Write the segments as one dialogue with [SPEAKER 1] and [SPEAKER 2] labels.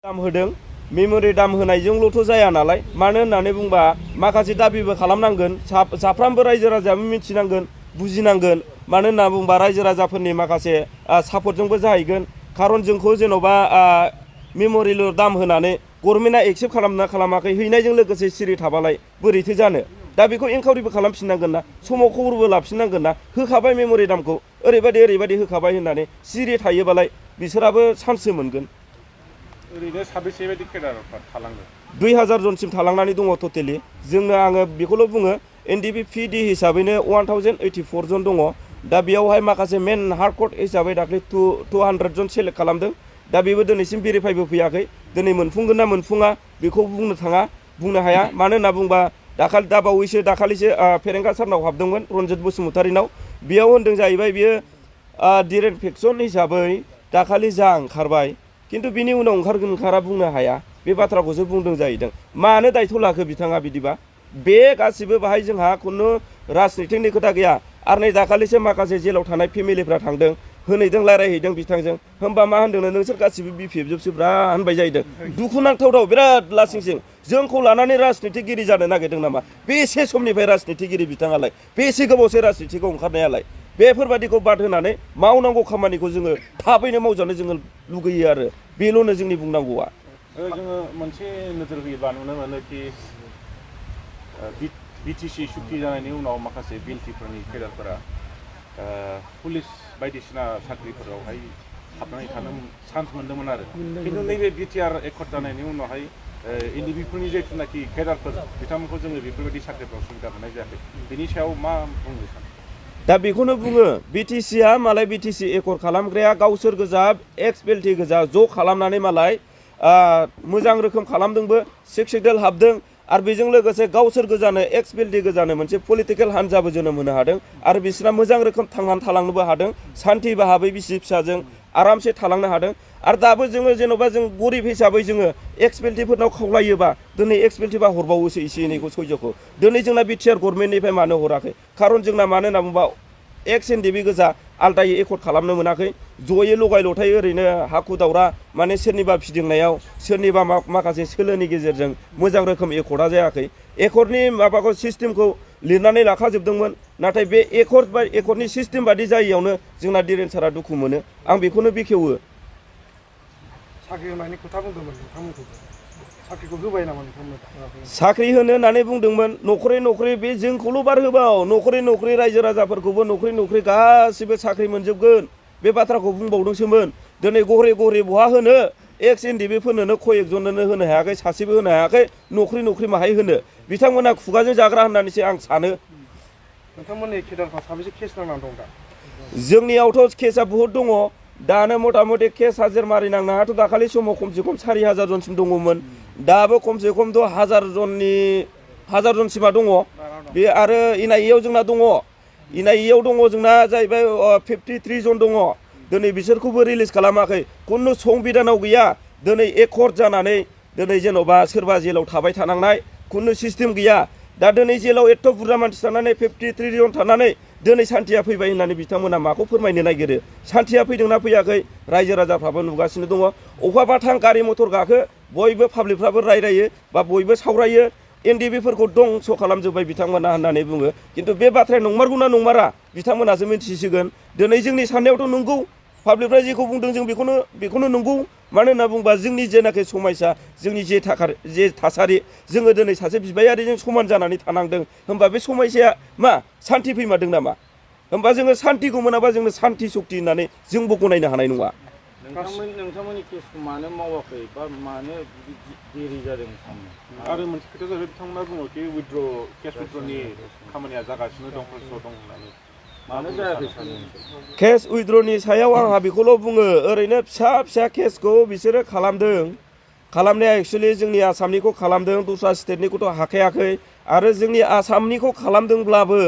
[SPEAKER 1] दाम होदों मेमोरि दाम होनायजोंल'थ' जाया नालाय मानो होननानै बुंबा माखासे दाबिबो खालामनांगोन साफ्रोमबो रायजो राजायाबो मिथिनांगोन बुजिनांगोन मानो होनना बुंबा रायजो राजाफोरनि माखासे सापर्टजोंबो जाहैगोन खारन जोंखौ जेन'बा मेमोरिल' दाम होनानै गभर्नमेन्टआ एक्सेप्ट खालामना खालामाखै हैनायजों लोगोसे सिरि थाबालाय बोरैथो जानो दा बेखौ इनकाउरिबो खालामफिननांगोन ना समाव खबरबो लाफिननांगोन ना होखाबाय मेमोरि दामखौ ओरैबायदि होखाबाय होननानै सिरि थायोबालाय बिसोराबो चान्ससो मोनगोन
[SPEAKER 2] ओरैनो साबेसे बायदि केडारफोर थालाङो
[SPEAKER 1] 2000 जनसिम थालांनानै दङ टटेलि जोंनो आङो बेखौल' बुङो एनडिपिपि हिसाबैनो 1084 जन दङ दा बेयावहाय माखासे मेन हार्डक'र हिसाबै दाख्लै 200 जन सेलेक्ट खालामदों दा बेबो दिनैसिम भेरिफाइबो फैयाखै दिनै मोनफुंगोन ना मोनफुङा बेखौ बुंनो हाया मानो होनना बुंबा दाखालिसो फेरेंगा सारनाव हाबदोंमोन रन्जित बसुमतारिनाव बेयाव होनदों जाहैबाय बियो डिरेक्ट फेक्सन हिसाबै दाखालि जा ओंखारबाय किन्तु बिनि उनाव ओंखारा बुंनो हाया बे बाथ्राखौसो बुंदों जाहैदों मानो दायथ' लाखो बिथाङा बिदिबा बे गासिबो बाहाय जोंहा खुनु राजनितिकनि खोथा गैया आरो नै दाखालिसो माखासे जेलाव थानाय फेमिलिफ्रा थांदों होनैदों रायलायहैदों बिथांजों होमबा मा होनदोंनो नोंसोर गासिबो बिपिएफ जोबसो ब्रा होनबाय जाहैदों दुखु नांथावथाव बिराद लासिंसिं जोंखौ लानानै राजनितिगिरि जानो नागिरदों नामा बेसे समनिफ्राय राजनितिगिरि बिथाङालाय बेसे गोबावसै राजनितिखौ ओंखारनायालाय बेफोरबादिखौ बाद होनानै मावनांगौ खामानिखौ जोङो थाबैनो मावजानो जोङो लुगैयो आरो बेल'नो जोंनि बुंनांगौआ
[SPEAKER 2] जोङो मोनसे नोजोर होयोबा नुनो मोनो कि बिटिसि सुक्ति जानायनि उनाव माखासे बिएलटिफोरनि केडारफोरा पुलिस बायदिसिना साख्रिफोरावहाय हाबनानै थानो चान्स मोन्दोंमोन आरो खिन्थु नैबे बिटिआर एकर्ड जानायनि उनावहाय एनडिबिफोरनि जिथुनाखि केडारफोर बिथांमोनखौ जोङो बेफोरबायदि साख्रिफ्राव सुबिदा होनाय जायाखै बिनि सायाव मा बुंनो सानो
[SPEAKER 1] दा बेखौनो बुङो बिटिसिआ मालाय बिटिसि एकर्ड खालामग्राया गावसोर गोजा एक्स बेल्टि गोजा ज' खालामनानै मालाय मोजां रोखोम खालामदोंबो सेक्रेटारियेट हाबदों आरो बेजों लोगोसे गावसोर गोजानो एक्स बेल्टि गोजानो मोनसे पलिटिकेल हान्जाबो जोनोम होनो हादों आरो बिसोरना मोजां रोखोम थांनानै थालांनोबो हादों सान्थि भाबै बिसि फिसाजों आरामसे थालांनो हादों आरो दाबो जोङो जेन'बा जों गरिब हिसाबै जोङो एक्स बेल्टिफोरनाव खावलायोबा दिनै एक्स बेल्टिबा हरबावोसो एसे एनैखौ सयज'खौ दिनै जोंना बिटिआर गभर्नमेन्टनिफ्राय मानो हराखै खारन जोंना मानो होनना बुंबा एक्स एनडिबि गोजा आलदायै एकर्ड खालामनो मोनाखै जयै लगाय लथाय ओरैनो हाखु दावरा माने सोरनिबा फिदिंनायाव सोरनिबा माखासे सोलोनि गेजेरजों मोजां रोखोम एकर्डा जायाखै एकर्डनि माबाखौ सिस्टेमखौ लिरनानै लाखाजोबदोंमोन नाथाय बे एकर्डनि सिस्टेम बादि जायैयावनो जोंना डिरेन सारा दुखु मोनो आं बेखौनो बेखेवो
[SPEAKER 3] साख्रि होनायनि खोथा बुंदोंमोन नोंथांमोनखौ साख्रिखौ होबाय नामा नोंथांमोन
[SPEAKER 1] साख्रि होनो होननानै बुंदोंमन नखरै बे जोंखौल' बार होबाव नखरै रायजो राजाफोरखौबो नखरै गासिबो साख्रि मोनजोबगोन बे बाथ्राखौ बुंबावदोंसोमोन दिनै गहरे बहा होनो एक्स एनडिबिफोरनोनो कयेकजननो होनो हायाखै सासेबो होनो हायाखै नखरै माहाय होनो बिथांमोना खुगाजों जाग्रा होननानैसो आं सानो
[SPEAKER 3] नोंथांमोननि केडारफ्रा साबेसे केस नांनानै दं दा
[SPEAKER 1] जोंनियावथ' केसा बहुद दङ दानो मथा मथि केस हाजिर मारिनांनायाथ' दाखालि समाव खमसे खम 4000 जनसिम दङमोन दाबो खमसे खमथ' 1000 जनसिमा दङ बे आरो एनआइएआव जोंना दङ एनआइएआव दङ जोंना जाहैबाय 53 जन दङ दिनै बिसोरखौबो रिलिज खालामाखै खुनु संबिधानाव गैया दिनै एकर्ड जानानै दिनै जेन'बा सोरबा जेलाव थाबाय थानांनाय खुनु सिस्टेम गैया दा दिनै जेलाव एथ' बुरजा मानसि थानानै 53 जन थानानै दिनै सान्थिया फैबाय होननानै बिथांमोना माखौ फोरमायनो नागिरो सान्थिया फैदोंना फैयाखै रायजो राजाफ्राबो नुगासिनो दङ अबेबा थां गारि मथर गाखो बयबो पाब्लिकफ्राबो रायरायो बा बयबो सावरायो एनडिबिफोरखौ दंस' खालामजोब्बाय बिथांमोना होननानै बुङो खिन्थु बे बाथ्राया नंमारगौना नंमारा बिथांमोनासो मिन्थिसिगोन दिनै जोंनि साननायावथ' नंगौ पाब्लिकफ्रा जेखौ बुंदों जों बेखौनो नंगौ मानो होनना बुंबा जोंनि जेनाखि समयसा जोंनि जे थासारि जोङो दिनै सासे बिबायारिजों समान जानानै थानांदों होमबा बे समयसाया मा सान्थि फैमारदों नामा होमबा जोङो सान्थिखौ मोनाबा जोंनो सान्थि सक्ति होननानै जोंबो गनायनो हानाय नङा
[SPEAKER 4] नोंथांमोननि केसखौ मानो मावाखै बा मानो देरि जादों
[SPEAKER 2] आरो मोनसे खोथा जाहैबाय बिथांमोना बुङो कि केस उइथड्रनि खामानिया जागासिनो दं प्रसेसआव दं होननानै मानो जायाखै
[SPEAKER 1] केस उइथड्रनि सायाव आंहा बेखौल' बुङो ओरैनो फिसा केसखौ बिसोरो खालामनाया एक्सुवेलि जोंनि आसामनिखौ खालामदों दस्रा स्टेटनिखौथ' हाखायाखै आरो जोंनि आसामनिखौ खालामदोंब्लाबो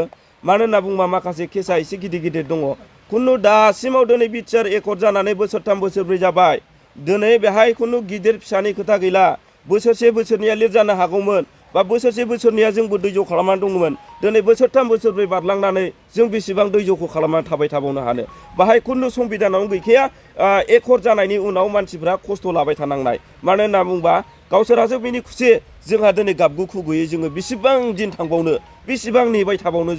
[SPEAKER 1] मानो होनना बुंबा माखासे केसा एसे गिदिर दङ खुनु दासिमाव दिनै बिटिआर एकर्ड जानानै बोसोरथाम बोसोरब्रै जाबाय दिनै बेहाय खुनु गिदिर फिसानि खोथा गैला बोसोरसे बोसोरनैया लिर जानो हागौमोन बा बोसोरसे बोसोरनैया जोंबो दैज' खालामनानै दंमोन दिनै बोसोरथाम बोसोरब्रै बारलांनानै जों बेसेबां दैज'खौ खालामनानै थाबाय थाबावनो हानो बाहाय खुनु संबिधानावनो गैखाया एकहर जानायनि उनाव मानसिफ्रा खस्थ' लाबाय थानांनाय मानो होनना बुंबा गावसोरासो बिनि खुसि जोंहा दिनै गाबगु खुगैयै जोङो बेसेबां दिन थांबावनो बेसेबां नेबाय थाबावनो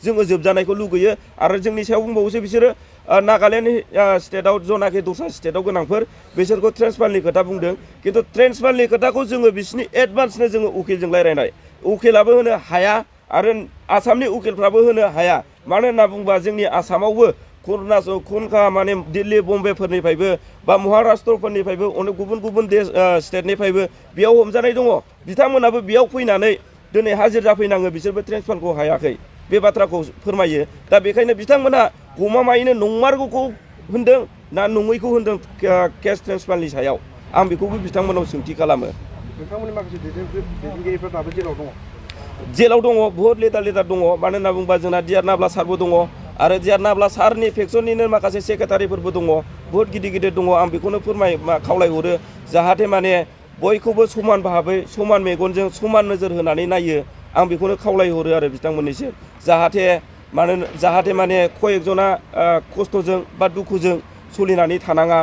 [SPEAKER 1] जोङो जोबजानायखौ लुगैयो आरो जोंनि सायाव बुंबावोसो बिसोरो नागालेण्ड स्टेटआव जनाखि दस्रा स्टेटआव गोनांफोर बिसोरखौ ट्रेन्सफारनि खोथा बुंदों खिन्थु ट्रेन्सफारनि खोथाखौ जोङो बिसिनि एडभान्सनो जोङो उकिलजों रायज्लायनाय उकिलाबो होनो हाया आरो आसामनि उकिलफ्राबो होनो हाया मानो होनना बुंबा जोंनि आसामावबो खुनखा माने दिल्ली बम्बेफोरनिफ्रायबो बा महाराष्ट्रफोरनिफ्रायबो अनेक गुबुन गुबुन स्टेटनिफ्रायबो बेयाव हमजानाय दङ बिथांमोनाबो बेयाव फैनानै दिनै हाजिर जाफैनाङो बिसोरबो ट्रेन्सफारखौ हायाखै बे बाथ्राखौ फोरमायो दा बेखायनो बिथांमोना गमामायैनो नंमारगौखौ होनदों ना नङैखौ होनदों केस ट्रेन्सफारनि सायाव आं बेखौबो बिथांमोनाव सोंथि खालामो
[SPEAKER 3] नोंथांमोननि माखासे दैदेनगिरिफ्रा दाबो जेलाव दङ
[SPEAKER 1] बुहुत लेदार दङ मानो होनना बुंबा जोंना डिआर नाब्ला सारबो दङ आरो डिआर नाब्ला सारनि फेक्सननिनो माखासे सेक्रेटारिफोरबो दङ बुहुत गिदिर दङ आं बेखौनो खावलायहरो जाहाथे माने बयखौबो समान भाबै समान मेगनजों समान नोजोर होनानै नायो आं बेखौनो खावलायहरो आरो बिथांमोननिसिम जाहाथे माने कयेकजना खस्थ'जों बा दुखुजों सोलिनानै थानाङा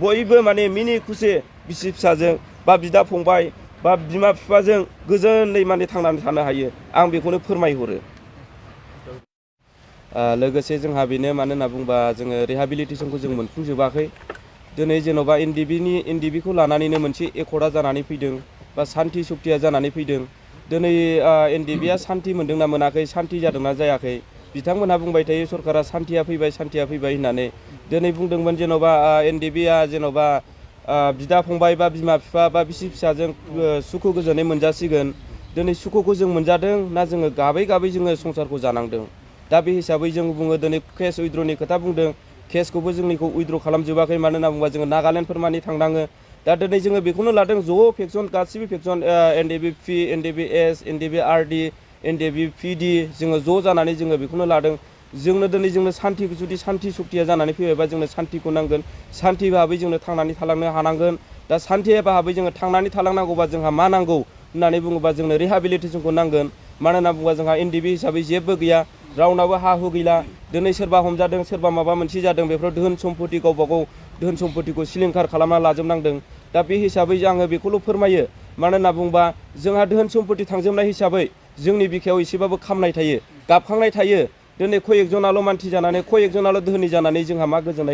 [SPEAKER 1] बयबो माने मिनि खुसि बिसि फिसाजों बा बिदा फंबाय बा बिमा बिफाजों गोजोनै माने थांनानै थानो हायो आं बेखौनो फोरमायहरो लोगोसे जोंहा बेनो मानो होनना बुंबा जोङो रिहाबिलिटेसनखौ जों मोनफुंजोबाखै दिनै जेन'बा एनडिबिखौ लानानैनो मोनसे एकर्डा जानानै फैदों बा सान्ति सुक्तिया जानानै फैदों दिनै एनडिबिया सान्ति मोनदोंना मोनाखै सान्ति जादोंना जायाखै बिथांमोनहा बुंबाय थायो सरकारा सान्तिया फैबाय होननानै दिनै बुंदोंमोन जेन'बा एनडिबिया जेन'बा बिदा फंबाय बा बिमा बिफा बा बिसि फिसाजों सुखु गोजोनै मोनजासिगोन दिनै सुखुखौ जों मोनजादों ना जोङो गाबै जोङो संसारखौ जानांदों दा बे हिसाबै जों बुङो दिनै केस उइद्र'नि खोथा बुंदों केसखौबो जोंनिखौ उइद्र' खालामजोबाखै मानो होनना बुङोबा जोङो नागालेण्डफोर मानि थांनाङो दा दिनै जोङो बेखौनो लादों ज' फेक्सन गासिबो फेक्सन एनडिबि एनडिबि एस एनडिबि आरडि एनडिबि पिडि जोङो ज' जानानै जोङो बेखौनो लादों जोंनो सान्ति जुदि सान्ति सुक्तिया जानानै फैबायबा जोंनो सान्तिखौ नांगोन सान्ति भाबै जोंनो थांनानै थालांनो हानांगोन दा सान्ति भाबै जोङो थांनानै थालांनांगौबा जोंहा मा नांगौ होननानै बुङोबा जोंनो रिहाबिलिटेसनखौ नांगोन मानो होनना बुङोबा जोंहा एनडिबि हिसाबै जेबो गैया रावनाबो हा हु गैला दिनै सोरबा हमजादों सोरबा माबा मोनसे जादों बेफोराव धोन सम्पति गावबागाव धोन सम्पतिखौ सिलिंखार खालामना लाजोबनांदों दा बे हिसाबै आङो बेखौल' फोरमायो मानो होनना बुंबा जोंहा धोन सम्पति थांजोबनाय हिसाबै जोंनि बिखायाव एसेबाबो खामनाय थायो गाबखांनाय थायो दिनै कयेकजनाल' मानसि जानानै कयेकजनाल' धोनि जानानै जोंहा मा गोजोननाय